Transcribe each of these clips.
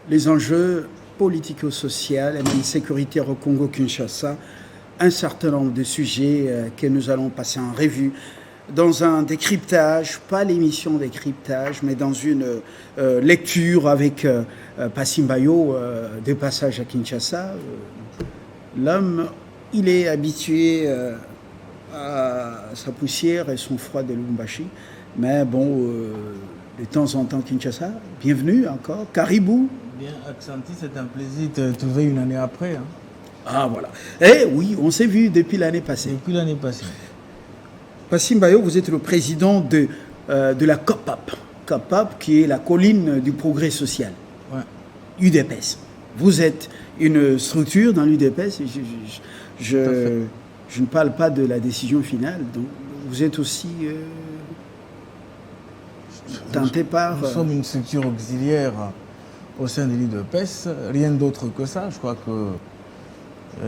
les enjeux politico-sociaux et même sécuritaires au Congo-Kinshasa, un certain nombre de sujets que nous allons passer en revue dans un décryptage, pas l'émission décryptage, mais dans une lecture avec Passimbayo de passage à Kinshasa. L'homme, il est habitué à sa poussière et son froid de Lubumbashi, mais bon, de temps en temps Kinshasa, bienvenue encore, Caribou. Bien, Aksanti, c'est un plaisir de te trouver une année après. Hein. Ah voilà. Eh oui, on s'est vu depuis l'année passée. Depuis l'année passée. Passimbayo, vous êtes le président de la COPAP. COPAP qui est la colline du progrès social. Ouais. UDPS. Vous êtes une structure dans l'UDPS. Je ne parle pas de la décision finale. Donc vous êtes aussi tenté par... Nous sommes une structure auxiliaire au sein de l'UDPS. Rien d'autre que ça. Je crois que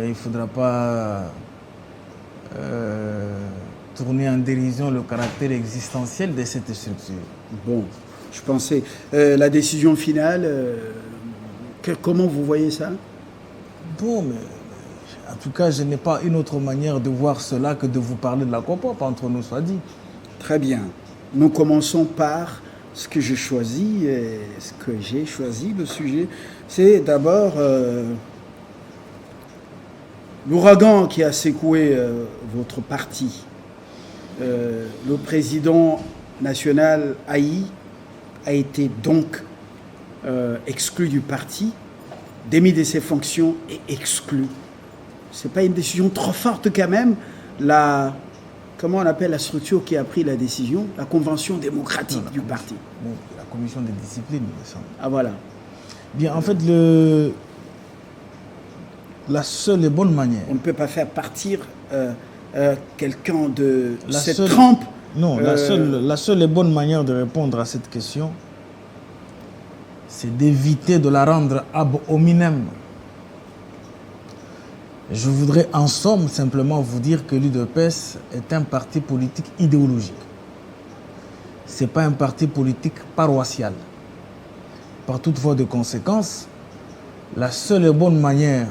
il ne faudra pas tourner en dérision le caractère existentiel de cette structure. Bon, je pensais, la décision finale, comment vous voyez ça? Bon, mais en tout cas, je n'ai pas une autre manière de voir cela que de vous parler de la COPAP, entre nous soit dit. Très bien. Nous commençons par ce que j'ai choisi. Le sujet, c'est d'abord l'ouragan qui a secoué votre parti. Le président national Haï a été donc exclu du parti, démis de ses fonctions et exclu. C'est pas une décision trop forte quand même. Comment on appelle la structure qui a pris la décision? La convention démocratique du parti. La commission de discipline, il me semble. Ah voilà. Bien, en fait, la seule et bonne manière... On ne peut pas faire partir quelqu'un de cette trempe. Non, la seule et bonne manière de répondre à cette question, c'est d'éviter de la rendre ab hominem. Je voudrais en somme simplement vous dire que l'UDPS est un parti politique idéologique. Ce n'est pas un parti politique paroissial. Par toute voie de conséquence, la seule et bonne manière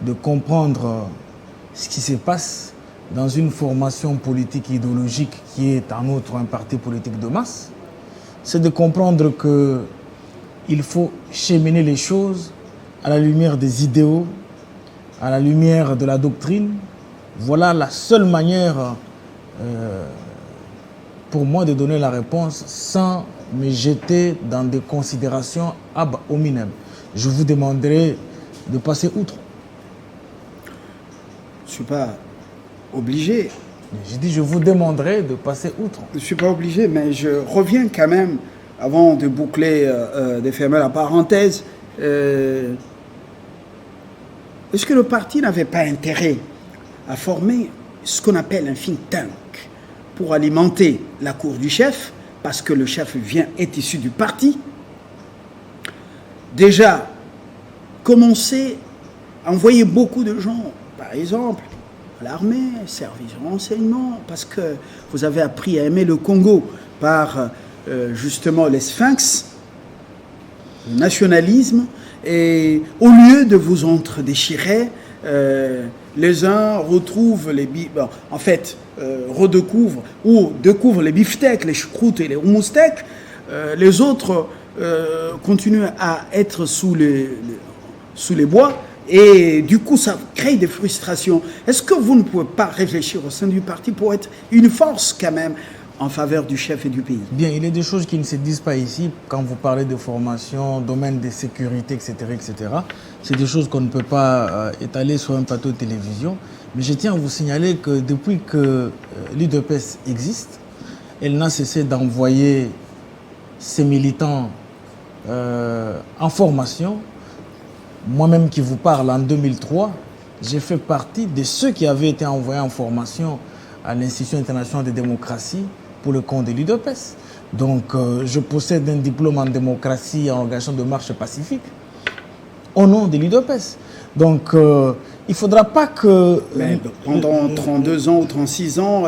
de comprendre ce qui se passe dans une formation politique idéologique qui est en outre un parti politique de masse, c'est de comprendre qu'il faut cheminer les choses à la lumière des idéaux, à la lumière de la doctrine. Voilà la seule manière pour moi de donner la réponse sans me jeter dans des considérations ab hominem. Je vous demanderai de passer outre. Je ne suis pas obligé. Je dis, je vous demanderai de passer outre. Je ne suis pas obligé, mais je reviens quand même, avant de boucler, de fermer la parenthèse. Est-ce que le parti n'avait pas intérêt à former ce qu'on appelle un think tank pour alimenter la cour du chef, parce que le chef est issu du parti? Déjà, commencer à envoyer beaucoup de gens, par exemple, à l'armée, service de renseignement, parce que vous avez appris à aimer le Congo par justement les sphinx, le nationalisme, et au lieu de vous entre-déchirer, les uns retrouvent redécouvrent ou découvrent les beefsteaks, les choucroutes et les moustèques, les autres continuent à être sous les bois. Et du coup, ça crée des frustrations. Est-ce que vous ne pouvez pas réfléchir au sein du parti pour être une force quand même en faveur du chef et du pays? Bien, il y a des choses qui ne se disent pas ici quand vous parlez de formation, domaine de sécurité, etc. etc. C'est des choses qu'on ne peut pas étaler sur un plateau de télévision. Mais je tiens à vous signaler que depuis que l'UDPS existe, elle n'a cessé d'envoyer ses militants en formation. Moi-même qui vous parle, en 2003, j'ai fait partie de ceux qui avaient été envoyés en formation à l'Institut international de démocratie pour le compte de l'UDPS. Donc, je possède un diplôme en démocratie et en organisation de marche pacifique au nom de l'UDPS. Donc, il ne faudra pas que... Mais pendant 32 ans ou 36 ans,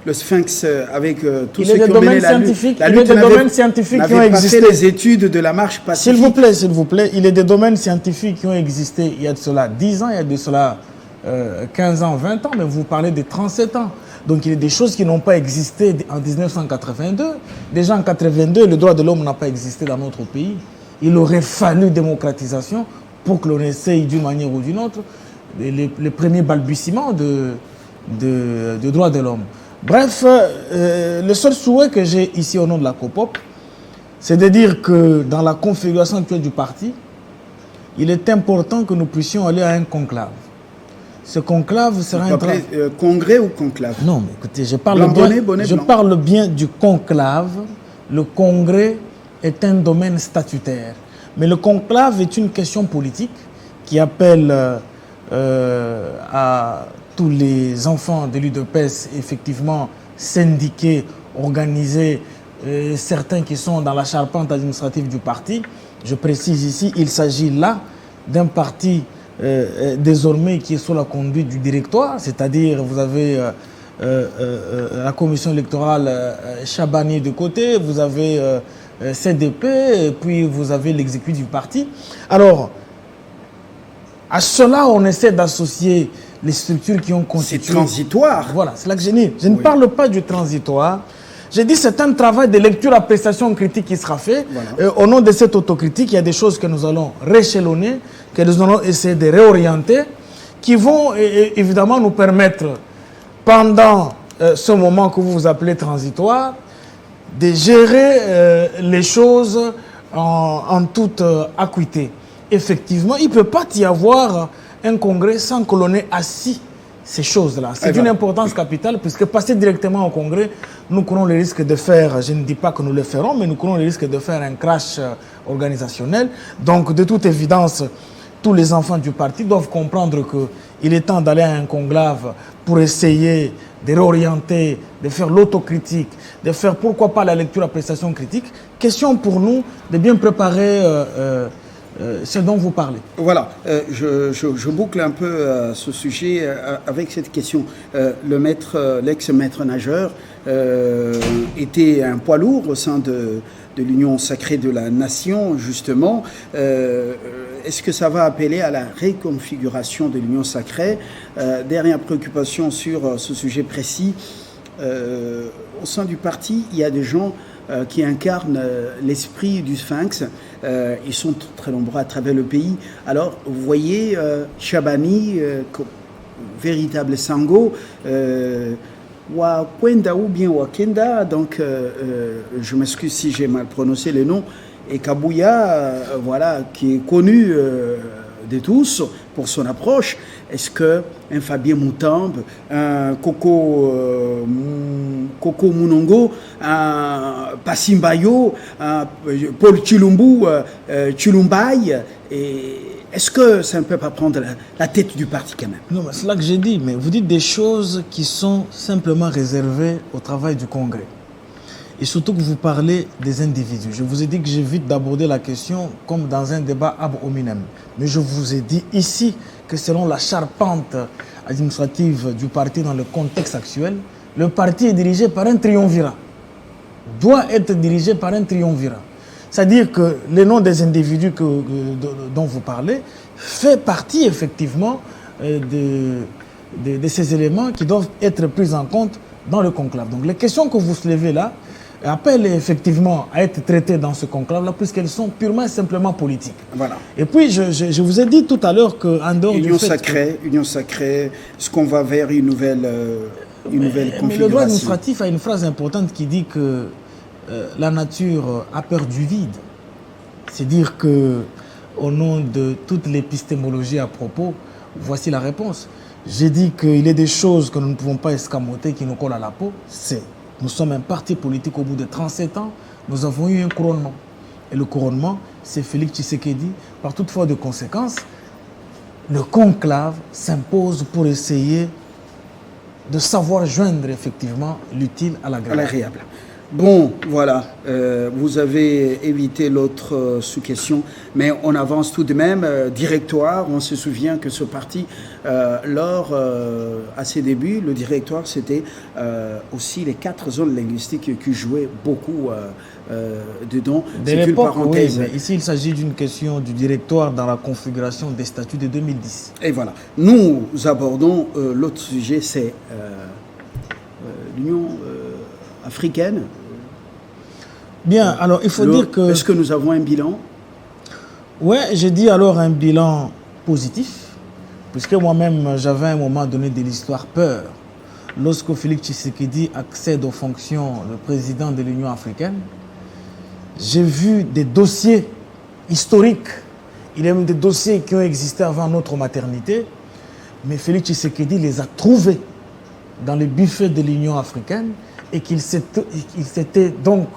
le Sphinx, avec tous il ceux y a qui des ont mené domaines la lutte, scientifiques, il y a des domaines scientifiques qui ont n'avait pas existé. fait les études de la marche pacifique. S'il vous plaît, il y a des domaines scientifiques qui ont existé il y a de cela 10 ans, il y a de cela 15 ans, 20 ans, mais vous parlez de 37 ans. Donc il y a des choses qui n'ont pas existé en 1982. Déjà en 82, le droit de l'homme n'a pas existé dans notre pays. Il aurait fallu démocratisation pour que l'on essaye d'une manière ou d'une autre les premiers balbutiements de droits de l'homme. Bref, le seul souhait que j'ai ici au nom de la COPOP, c'est de dire que dans la configuration actuelle du parti, il est important que nous puissions aller à un conclave. Ce conclave sera un congrès ou conclave? Non, mais écoutez, je parle bien du conclave. Le congrès est un domaine statutaire. Mais le conclave est une question politique qui appelle à tous les enfants de l'UDPS, effectivement, syndiqués, organisés, certains qui sont dans la charpente administrative du parti. Je précise ici, il s'agit là d'un parti désormais qui est sous la conduite du directoire, c'est-à-dire vous avez la commission électorale Chabani de côté, vous avez CDP, et puis vous avez l'exécutif du parti. Alors, à cela, on essaie d'associer les structures qui ont constitué... C'est transitoire. Voilà, c'est là que j'ai dit. Je ne parle pas du transitoire. J'ai dit c'est un travail de lecture, appréciation critique qui sera fait. Voilà. Au nom de cette autocritique, il y a des choses que nous allons réchelonner, que nous allons essayer de réorienter, qui vont évidemment nous permettre, pendant ce moment que vous appelez transitoire, de gérer les choses en toute acuité. Effectivement, il ne peut pas y avoir un congrès sans que l'on ait assis ces choses-là. C'est d'une importance capitale, puisque passer directement au congrès, nous courons le risque de faire, je ne dis pas que nous le ferons, mais nous courons le risque de faire un crash organisationnel. Donc, de toute évidence, tous les enfants du parti doivent comprendre qu'il est temps d'aller à un conclave pour essayer de réorienter, de faire l'autocritique, de faire pourquoi pas la lecture, appréciation critique. Question pour nous de bien préparer ce dont vous parlez. Voilà, je boucle un peu ce sujet avec cette question. L'ex-maître nageur était un poids lourd au sein de l'Union sacrée de la nation, justement. Est-ce que ça va appeler à la réconfiguration de l'Union sacrée? Dernière préoccupation sur ce sujet précis. Au sein du parti, il y a des gens qui incarnent l'esprit du Sphinx. Ils sont très nombreux à travers le pays. Alors, vous voyez, Chabani, véritable Sango, Wakwenda ou bien Wakenda, donc je m'excuse si j'ai mal prononcé le nom, et Kabouya, voilà, qui est connu de tous pour son approche. Est-ce qu'un Fabien Moutambe, un Coco Mounongo, un Passimbayo, un Paul Chilumbu, Chilumbaye, est-ce que ça ne peut pas prendre la tête du parti quand même? Non, c'est là que j'ai dit, mais vous dites des choses qui sont simplement réservées au travail du Congrès. Et surtout que vous parlez des individus. Je vous ai dit que j'évite d'aborder la question comme dans un débat ab hominem. Mais je vous ai dit ici que selon la charpente administrative du parti dans le contexte actuel, le parti est dirigé par un triumvirat. Doit être dirigé par un triumvirat. C'est-à-dire que le nom des individus dont vous parlez fait partie effectivement de ces éléments qui doivent être pris en compte dans le conclave. Donc les questions que vous soulevez là appellent effectivement à être traitées dans ce conclave-là, puisqu'elles sont purement et simplement politiques. Voilà. Et puis, je vous ai dit tout à l'heure qu'en dehors Union sacrée, est-ce qu'on va vers une nouvelle configuration? Mais le droit administratif a une phrase importante qui dit que la nature a peur du vide. C'est dire que, au nom de toute l'épistémologie à propos, voici la réponse. J'ai dit qu'il y a des choses que nous ne pouvons pas escamoter, qui nous collent à la peau. Nous sommes un parti politique au bout de 37 ans. Nous avons eu un couronnement. Et le couronnement, c'est Félix Tshisekedi. Par toute fois de conséquences, le conclave s'impose pour essayer de savoir joindre effectivement l'utile à l'agréable. Bon, voilà, vous avez évité l'autre sous-question, mais on avance tout de même. Directoire, on se souvient que ce parti, à ses débuts, le directoire, c'était aussi les 4 zones linguistiques qui jouaient beaucoup dedans. C'est une parenthèse. Oui, mais ici, il s'agit d'une question du directoire dans la configuration des statuts de 2010. Et voilà. Nous abordons l'autre sujet, c'est l'Union africaine. Bien, alors il faut dire que... Est-ce que nous avons un bilan? Oui, j'ai dit alors un bilan positif, puisque moi-même, j'avais à un moment donné de l'histoire peur. Lorsque Félix Tshisekedi accède aux fonctions de président de l'Union africaine, j'ai vu des dossiers historiques. Il y a même des dossiers qui ont existé avant notre maternité, mais Félix Tshisekedi les a trouvés dans le buffet de l'Union africaine et qu'il s'était donc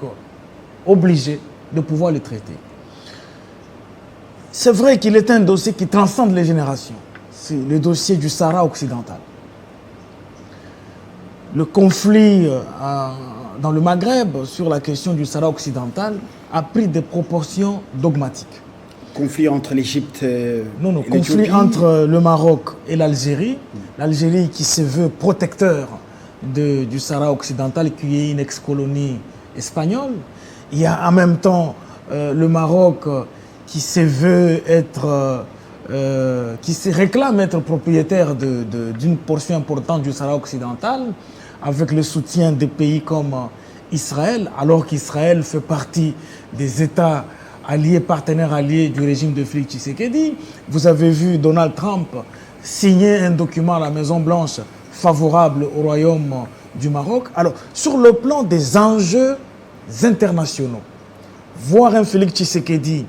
obligé de pouvoir le traiter. C'est vrai qu'il est un dossier qui transcende les générations. C'est le dossier du Sahara occidental. Le conflit dans le Maghreb sur la question du Sahara occidental a pris des proportions dogmatiques. Conflit entre l'Égypte Non, conflit entre le Maroc et l'Algérie. L'Algérie qui se veut protecteur du Sahara occidental, qui est une ex-colonie espagnole. Il y a en même temps le Maroc qui se veut être, qui se réclame être propriétaire d'une portion importante du Sahara occidental, avec le soutien des pays comme Israël, alors qu'Israël fait partie des États alliés, partenaires alliés du régime de Félix Tshisekedi. Vous avez vu Donald Trump signer un document à la Maison-Blanche favorable au Royaume du Maroc. Alors, sur le plan des enjeux internationaux, voir un Félix Tshisekedi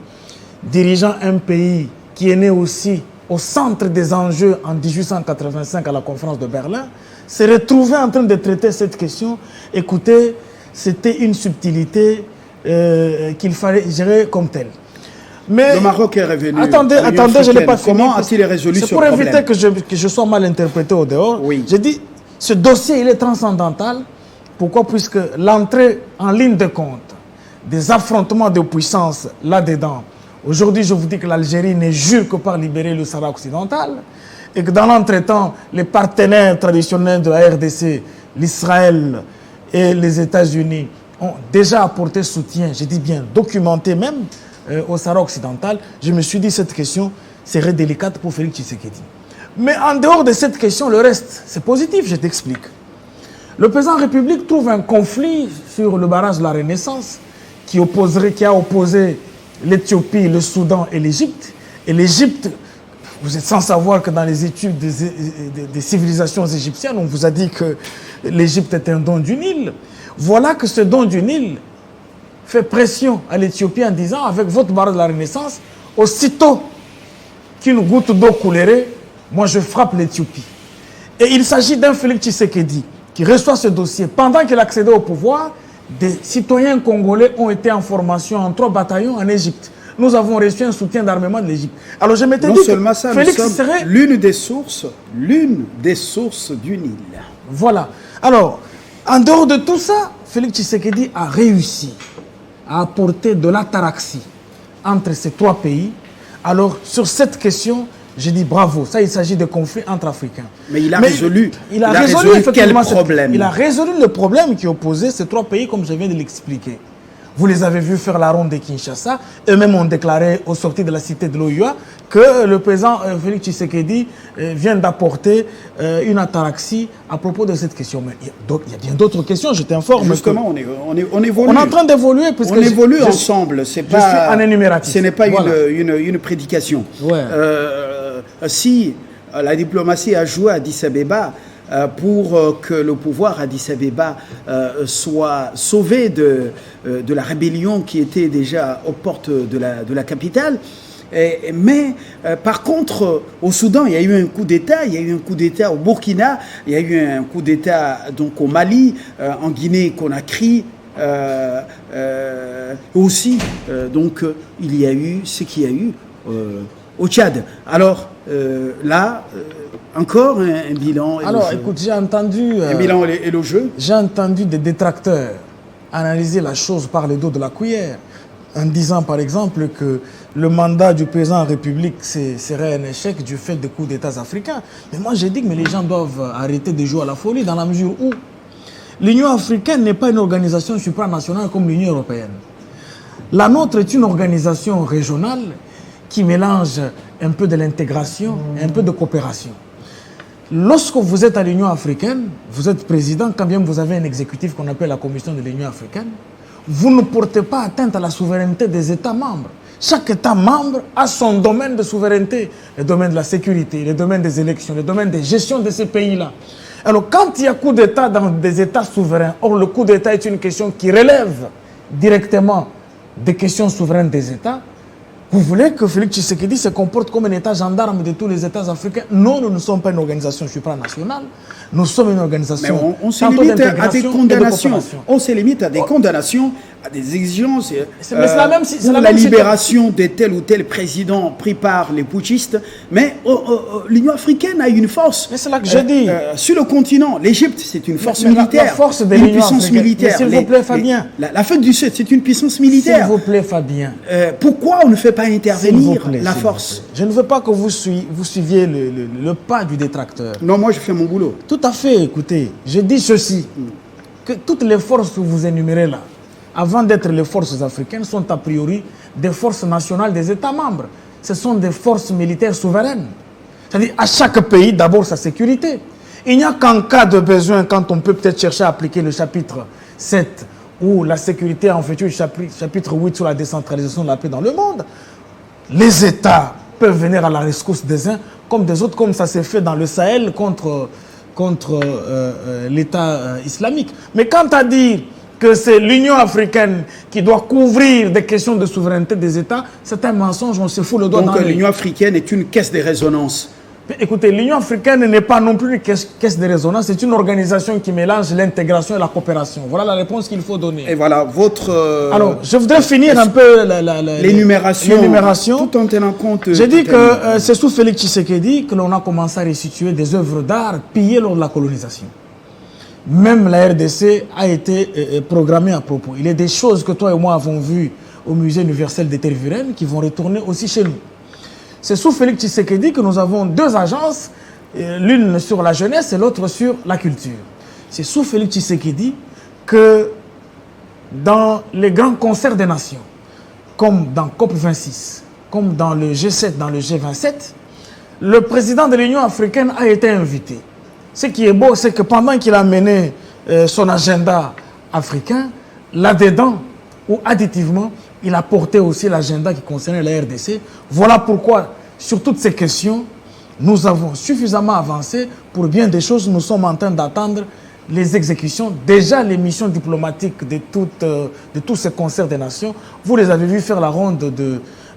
dirigeant un pays qui est né aussi au centre des enjeux en 1885 à la conférence de Berlin, se retrouver en train de traiter cette question, écoutez, c'était une subtilité qu'il fallait gérer comme telle. Mais le Maroc est revenu. Attendez, je n'ai pas fini. Comment a-t-il résolu ce problème? C'est pour éviter que je sois mal interprété au dehors. Oui. J'ai dit, ce dossier, il est transcendantal. Pourquoi? Puisque l'entrée en ligne de compte des affrontements de puissance là-dedans, aujourd'hui, je vous dis que l'Algérie ne jure que par libérer le Sahara occidental, et que dans l'entretemps, les partenaires traditionnels de la RDC, l'Israël et les États-Unis, ont déjà apporté soutien, je dis bien documenté même, au Sahara occidental. Je me suis dit cette question serait délicate pour Félix Tshisekedi. Mais en dehors de cette question, le reste, c'est positif, je t'explique. Le président de la République trouve un conflit sur le barrage de la Renaissance qui a opposé l'Éthiopie, le Soudan et l'Égypte. Et l'Égypte, vous êtes sans savoir que dans les études des civilisations égyptiennes, on vous a dit que l'Égypte est un don du Nil. Voilà que ce don du Nil fait pression à l'Éthiopie en disant, avec votre barrage de la Renaissance, aussitôt qu'une goutte d'eau coulerait, moi je frappe l'Éthiopie. Et il s'agit d'un Félix Tshisekedi qui reçoit ce dossier. Pendant qu'il accédait au pouvoir, des citoyens congolais ont été en formation en 3 bataillons en Égypte. Nous avons reçu un soutien d'armement de l'Égypte. Alors je m'étais dit que Félix serait l'une des sources du Nil. Voilà. Alors, en dehors de tout ça, Félix Tshisekedi a réussi à apporter de l'ataraxie entre ces 3 pays. Alors, sur cette question, j'ai dit bravo. Ça, il s'agit de conflits entre Africains. Mais il a résolu quel problème? Il a résolu le problème qui opposait ces 3 pays, comme je viens de l'expliquer. Vous les avez vus faire la ronde de Kinshasa. Eux-mêmes ont déclaré aux sorties de la cité de l'OUA que le président Félix Tshisekedi vient d'apporter une ataraxie à propos de cette question. Mais il y a bien d'autres questions, je t'informe. Justement, on évolue. On est en train d'évoluer. On évolue ensemble. Je suis en énumératif. Ce n'est pas une prédication. Ouais. Si la diplomatie a joué à Addis Abeba, pour que le pouvoir Addis Abeba soit sauvé de la rébellion qui était déjà aux portes de la capitale. Mais par contre, au Soudan, il y a eu un coup d'État, il y a eu un coup d'État au Burkina, il y a eu un coup d'État donc au Mali, en Guinée-Conakry, aussi. Donc il y a eu ce qu'il y a eu au Tchad. Alors là, encore un bilan. Alors écoute, j'ai entendu... un bilan élogieux. J'ai entendu des détracteurs analyser la chose par le dos de la cuillère, en disant par exemple que le mandat du président de la République serait un échec du fait des coups d'État africains. Mais moi j'ai dit que les gens doivent arrêter de jouer à la folie dans la mesure où l'Union africaine n'est pas une organisation supranationale comme l'Union européenne. La nôtre est une organisation régionale qui mélange un peu de l'intégration et un peu de coopération. Lorsque vous êtes à l'Union africaine, vous êtes président, quand bien vous avez un exécutif qu'on appelle la Commission de l'Union africaine, vous ne portez pas atteinte à la souveraineté des États membres. Chaque État membre a son domaine de souveraineté, le domaine de la sécurité, le domaine des élections, le domaine de gestion de ces pays-là. Alors quand il y a coup d'État dans des États souverains, or le coup d'État est une question qui relève directement des questions souveraines des États, vous voulez que Félix Tshisekedi se comporte comme un État gendarme de tous les États africains? Non, nous ne sommes pas une organisation supranationale. Nous sommes une organisation. Mais on se limite à des condamnations. On se limite à des condamnations, à des exigences. La libération de tel ou tel président pris par les putschistes. Mais l'Union africaine a une force. Mais c'est là que je dis. Sur le continent, l'Égypte, c'est une force militaire. La force de une puissance militaire. S'il vous plaît, Fabien. L'Afrique du Sud, c'est une puissance militaire. S'il vous plaît, Fabien. Pourquoi on ne fait pas intervenir la force? Je ne veux pas que vous suiviez le pas du détracteur. Non, moi je fais mon boulot. Tout à fait, écoutez, je dis ceci, que toutes les forces que vous énumérez là, avant d'être les forces africaines, sont a priori des forces nationales des États membres. Ce sont des forces militaires souveraines. C'est-à-dire à chaque pays, d'abord sa sécurité. Il n'y a qu'en cas de besoin, quand on peut peut-être chercher à appliquer le chapitre 7, ou la sécurité en fait, chapitre 8 sur la décentralisation de la paix dans le monde, les États peuvent venir à la rescousse des uns comme des autres, comme ça s'est fait dans le Sahel contre l'État islamique. Mais quant à dire que c'est l'Union africaine qui doit couvrir des questions de souveraineté des États, c'est un mensonge, on se fout le doigt dans l'œil. Donc l'Union africaine est une caisse de résonance. Écoutez, l'Union africaine n'est pas non plus une caisse de résonance, c'est une organisation qui mélange l'intégration et la coopération. Voilà la réponse qu'il faut donner. Et voilà, votre... Alors, je voudrais finir un peu l'énumération. Tout en tenant compte... J'ai dit que c'est sous Félix Tshisekedi que l'on a commencé à restituer des œuvres d'art pillées lors de la colonisation. Même la RDC a été programmée à propos. Il y a des choses que toi et moi avons vues au musée universel des Tervuren qui vont retourner aussi chez nous. C'est sous Félix Tshisekedi que nous avons deux agences, l'une sur la jeunesse et l'autre sur la culture. C'est sous Félix Tshisekedi que dans les grands concerts des nations, comme dans COP26, comme dans le G7, dans le G27, le président de l'Union africaine a été invité. Ce qui est beau, c'est que pendant qu'il a mené son agenda africain, là-dedans, ou additivement, il a porté aussi l'agenda qui concernait la RDC. Voilà pourquoi, sur toutes ces questions, nous avons suffisamment avancé. Pour bien des choses, nous sommes en train d'attendre les exécutions. Déjà, les missions diplomatiques de tous ces concerts des nations, vous les avez vus faire la ronde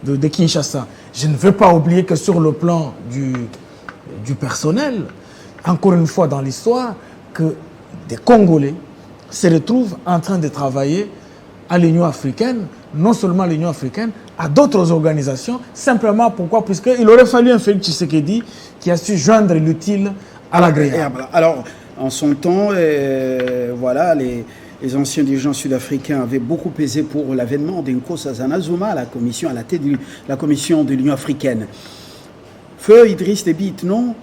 de Kinshasa. Je ne veux pas oublier que sur le plan du personnel, encore une fois dans l'histoire, que des Congolais se retrouvent en train de travailler à l'Union africaine, non seulement à l'Union africaine, à d'autres organisations. Simplement pourquoi? Puisqu'il aurait fallu un Félix Tshisekedi qui a su joindre l'utile à l'agréable. Alors, en son temps, voilà, les anciens dirigeants sud-africains avaient beaucoup pesé pour l'avènement d'Nkosi Zuma à la tête de la commission de l'Union africaine. Feu Idriss Déby Itno,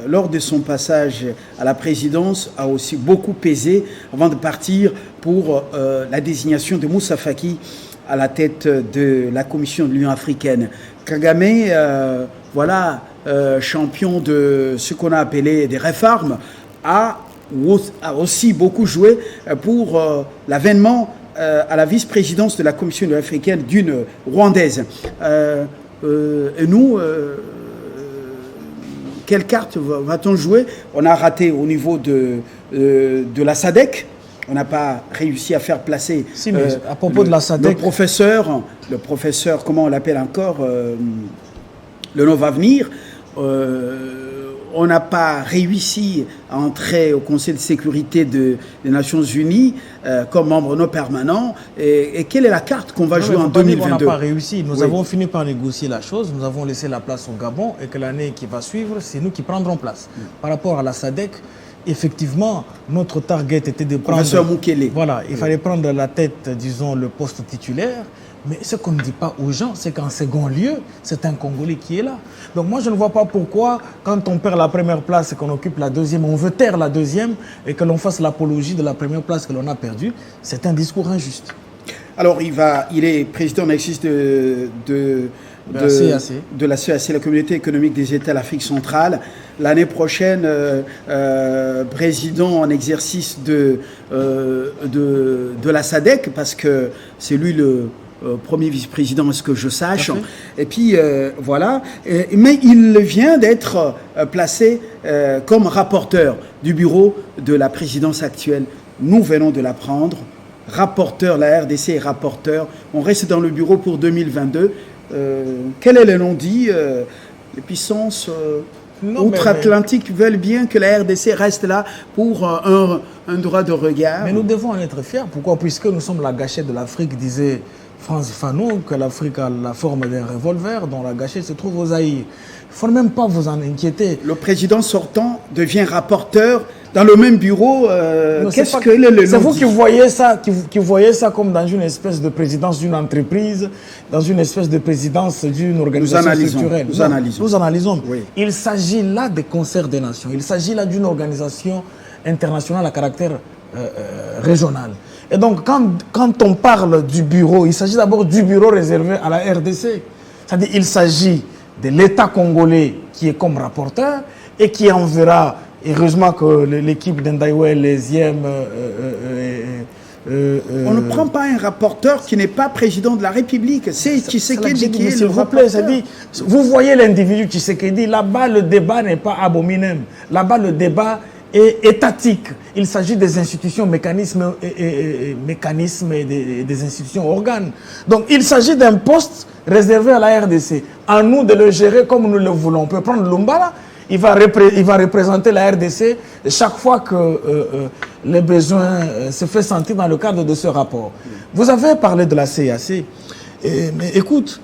lors de son passage à la présidence, a aussi beaucoup pesé avant de partir pour la désignation de Moussa Faki à la tête de la Commission de l'Union africaine. Kagame, voilà, champion de ce qu'on a appelé des réformes, a aussi beaucoup joué pour l'avènement à la vice-présidence de la Commission de l'Union africaine d'une Rwandaise. Et nous... quelle carte va-t-on jouer? On a raté au niveau de la SADC. On n'a pas réussi à faire placer à propos de la SADC. Le professeur, comment on l'appelle encore, le nom va venir. On n'a pas réussi à entrer au Conseil de sécurité des Nations Unies comme membre non permanent. Et quelle est la carte qu'on va jouer en 2022? On n'a pas réussi. Nous avons fini par négocier la chose. Nous avons laissé la place au Gabon et que l'année qui va suivre, c'est nous qui prendrons place. Par rapport à la SADC, effectivement, notre target était de prendre... Professeur Mukele. Voilà, il fallait prendre la tête, disons, le poste titulaire. Mais ce qu'on ne dit pas aux gens, c'est qu'en second lieu, c'est un Congolais qui est là. Donc moi, je ne vois pas pourquoi, quand on perd la première place et qu'on occupe la deuxième, on veut taire la deuxième et que l'on fasse l'apologie de la première place que l'on a perdue. C'est un discours injuste. Alors, il est président en exercice de la CEAC, la Communauté économique des États de l'Afrique centrale. L'année prochaine, président en exercice de la SADC, parce que c'est lui le premier vice-président, à ce que je sache. Et puis, voilà. Mais il vient d'être placé comme rapporteur du bureau de la présidence actuelle. Nous venons de l'apprendre. Rapporteur, la RDC est rapporteur. On reste dans le bureau pour 2022. Quel est le non-dit? Les puissances outre-Atlantique veulent bien que la RDC reste là pour un droit de regard. Mais nous devons en être fiers. Pourquoi? Puisque nous sommes la gâchette de l'Afrique, disait Frantz Fanon, que l'Afrique a la forme d'un revolver dont la gâchette se trouve au Zaïre. Il ne faut même pas vous en inquiéter. Le président sortant devient rapporteur dans le même bureau. Qu'est-ce que le c'est vous qui voyez ça, qui voyez ça comme dans une espèce de présidence d'une entreprise, dans une espèce de présidence d'une organisation structurelle. Nous analysons. Oui. Il s'agit là des concerts des nations. Il s'agit là d'une organisation internationale à caractère régional. Et donc, quand on parle du bureau, il s'agit d'abord du bureau réservé à la RDC. C'est-à-dire qu'il s'agit de l'État congolais qui est comme rapporteur et qui enverra, heureusement que l'équipe d'Ndaïwe, les IEM... on ne prend pas un rapporteur qui n'est pas président de la République. C'est Tshisekedi qui est le rapporteur. Vous voyez l'individu Tshisekedi, là-bas le débat n'est pas abominable. Là-bas le débat est étatique. Il s'agit des institutions, mécanismes et des institutions organes. Donc il s'agit d'un poste réservé à la RDC. À nous de le gérer comme nous le voulons. On peut prendre Lumbala, il va représenter la RDC chaque fois que les besoins se fait sentir dans le cadre de ce rapport. Vous avez parlé de la CAC. Mais écoute,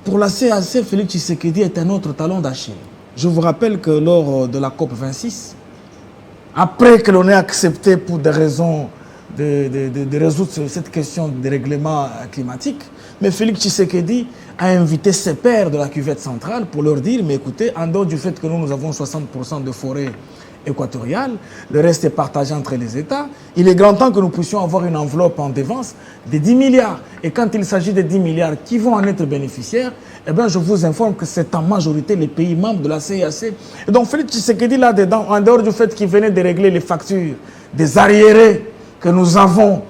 pour la CAC, Félix Tshisekedi est un autre talon d'Achille. Je vous rappelle que lors de la COP 26, après que l'on ait accepté pour des raisons de résoudre cette question de dérèglement climatique, mais Félix Tshisekedi a invité ses pairs de la cuvette centrale pour leur dire, mais écoutez, en dehors du fait que nous avons 60% de forêt équatoriale, le reste est partagé entre les États, il est grand temps que nous puissions avoir une enveloppe en défense de 10 milliards. Et quand il s'agit de 10 milliards qui vont en être bénéficiaires, eh bien, je vous informe que c'est en majorité les pays membres de la CEAC. Et donc, Félix Tshisekedi, là-dedans, en dehors du fait qu'il venait de régler les factures des arriérés que nous avons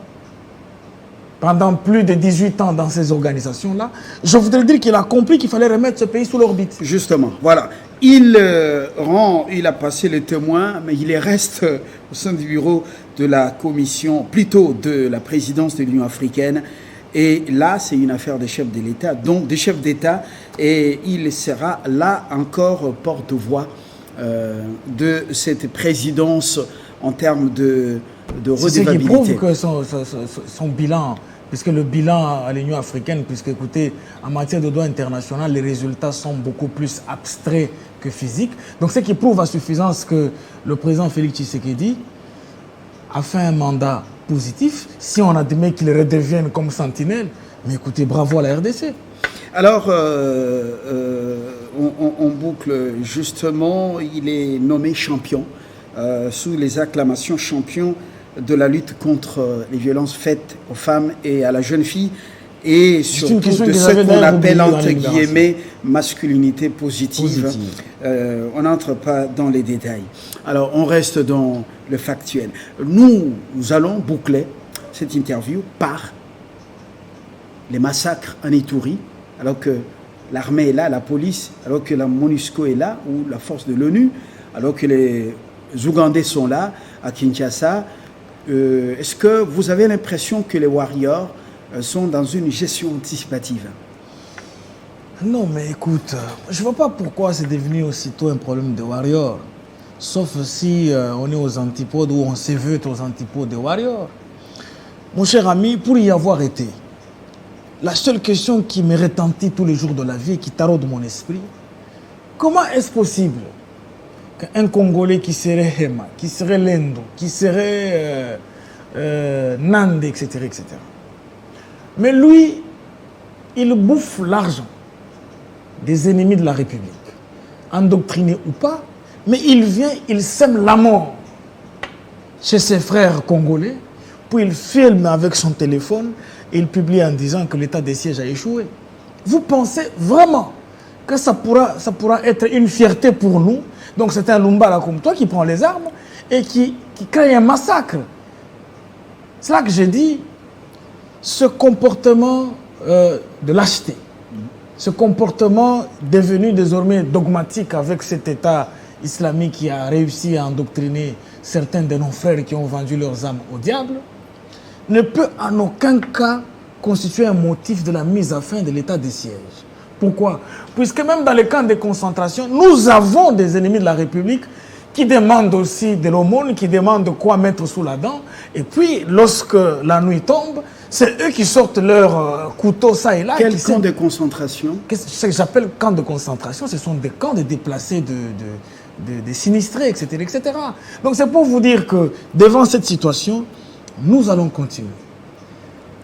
pendant plus de 18 ans dans ces organisations-là, je voudrais dire qu'il a compris qu'il fallait remettre ce pays sous l'orbite. Justement, voilà. Il a passé le témoin, mais il reste au sein du bureau de la commission, plutôt de la présidence de l'Union africaine. Et là, c'est une affaire des chefs de l'État, donc des chefs d'État, et il sera là encore porte-voix de cette présidence en termes de redevabilité. C'est ce qui prouve que son bilan, puisque le bilan à l'Union africaine, puisque écoutez, en matière de droit international, les résultats sont beaucoup plus abstraits que physiques. Donc ce qui prouve à suffisance que le président Félix Tshisekedi a fait un mandat positif, si on admet qu'il redevienne comme sentinelle, mais écoutez, bravo à la RDC. Alors, on boucle justement, il est nommé champion, sous les acclamations champion de la lutte contre les violences faites aux femmes et à la jeune fille, et surtout de ce qu'on appelle entre guillemets masculinité positive. On n'entre pas dans les détails. Alors on reste dans le factuel. Nous allons boucler cette interview par les massacres en Ituri, alors que l'armée est là, la police, alors que la MONUSCO est là, ou la force de l'ONU, alors que les Ougandais sont là, à Kinshasa. Est-ce que vous avez l'impression que les warriors sont dans une gestion anticipative? Non, mais écoute, je ne vois pas pourquoi c'est devenu aussitôt un problème de warriors. Sauf si on est aux antipodes ou on se veut être aux antipodes des warriors. Mon cher ami, pour y avoir été, la seule question qui me retentit tous les jours de la vie et qui taraude mon esprit, comment est-ce possible qu'un Congolais qui serait Hema, qui serait Lendo, qui serait Nande, etc., etc. Mais lui, il bouffe l'argent des ennemis de la République, endoctrinés ou pas, mais il vient, il sème la mort chez ses frères congolais, puis il filme avec son téléphone et il publie en disant que l'état des sièges a échoué. Vous pensez vraiment que ça pourra être une fierté pour nous? Donc c'est un Lumbala comme toi qui prend les armes et qui crée un massacre. C'est là que j'ai dit, ce comportement de lâcheté, ce comportement devenu désormais dogmatique avec cet État islamique qui a réussi à endoctriner certains de nos frères qui ont vendu leurs âmes au diable, ne peut en aucun cas constituer un motif de la mise à fin de l'état des sièges. Pourquoi? Puisque même dans les camps de concentration, nous avons des ennemis de la République qui demandent aussi de l'aumône, qui demandent quoi mettre sous la dent. Et puis, lorsque la nuit tombe, c'est eux qui sortent leur couteau ça et là. Quel camp de concentration? Ce que j'appelle camp de concentration, ce sont des camps de déplacés, de sinistrés, etc., etc. Donc c'est pour vous dire que devant cette situation, nous allons continuer.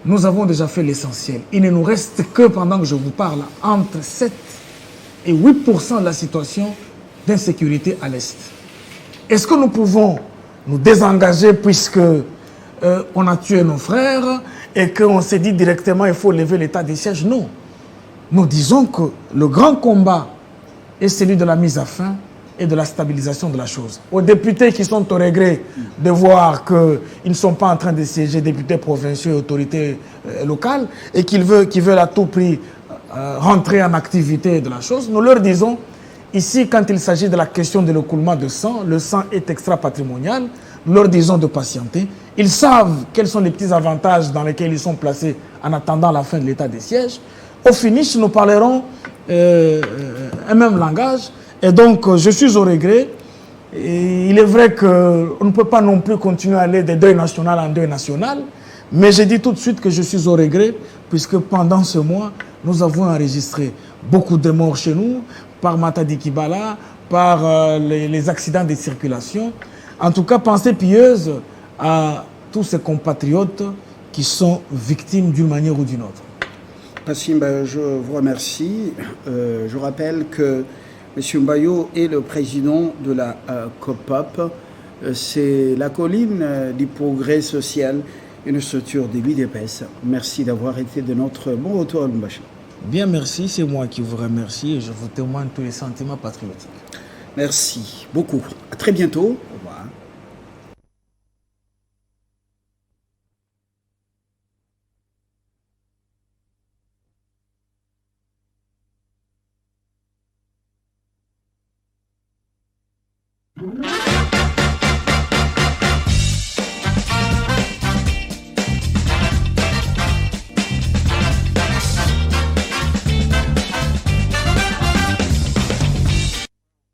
Nous avons déjà fait l'essentiel. Il ne nous reste que, pendant que je vous parle, entre 7 et 8% de la situation d'insécurité à l'Est. Est-ce que nous pouvons nous désengager puisque on a tué nos frères et qu'on s'est dit directement il faut lever l'état des sièges? Non. Nous disons que le grand combat est celui de la mise à fin et de la stabilisation de la chose. Aux députés qui sont au regret de voir qu'ils ne sont pas en train de siéger, députés provinciaux et autorités locales, et qu'ils veulent à tout prix rentrer en activité de la chose, nous leur disons, ici, quand il s'agit de la question de l'écoulement de sang, le sang est extra-patrimonial, nous leur disons de patienter. Ils savent quels sont les petits avantages dans lesquels ils sont placés en attendant la fin de l'état des sièges. Au finish, nous parlerons un même langage. Et donc, je suis au regret. Et il est vrai qu'on ne peut pas non plus continuer à aller de deuil national en deuil national. Mais j'ai dit tout de suite que je suis au regret, puisque pendant ce mois, nous avons enregistré beaucoup de morts chez nous, par Matadi Kibala, par les accidents de circulation. En tout cas, pensée pieuse à tous ces compatriotes qui sont victimes d'une manière ou d'une autre. Passim, je vous remercie. Je rappelle que M. Mbayo est le président de la COPAP. C'est la colline du progrès social, une structure de l'UDPS. Merci d'avoir été de notre bon retour à Lubumbashi. Bien, merci. C'est moi qui vous remercie et je vous témoigne tous les sentiments patriotiques. Merci beaucoup. À très bientôt. Au revoir.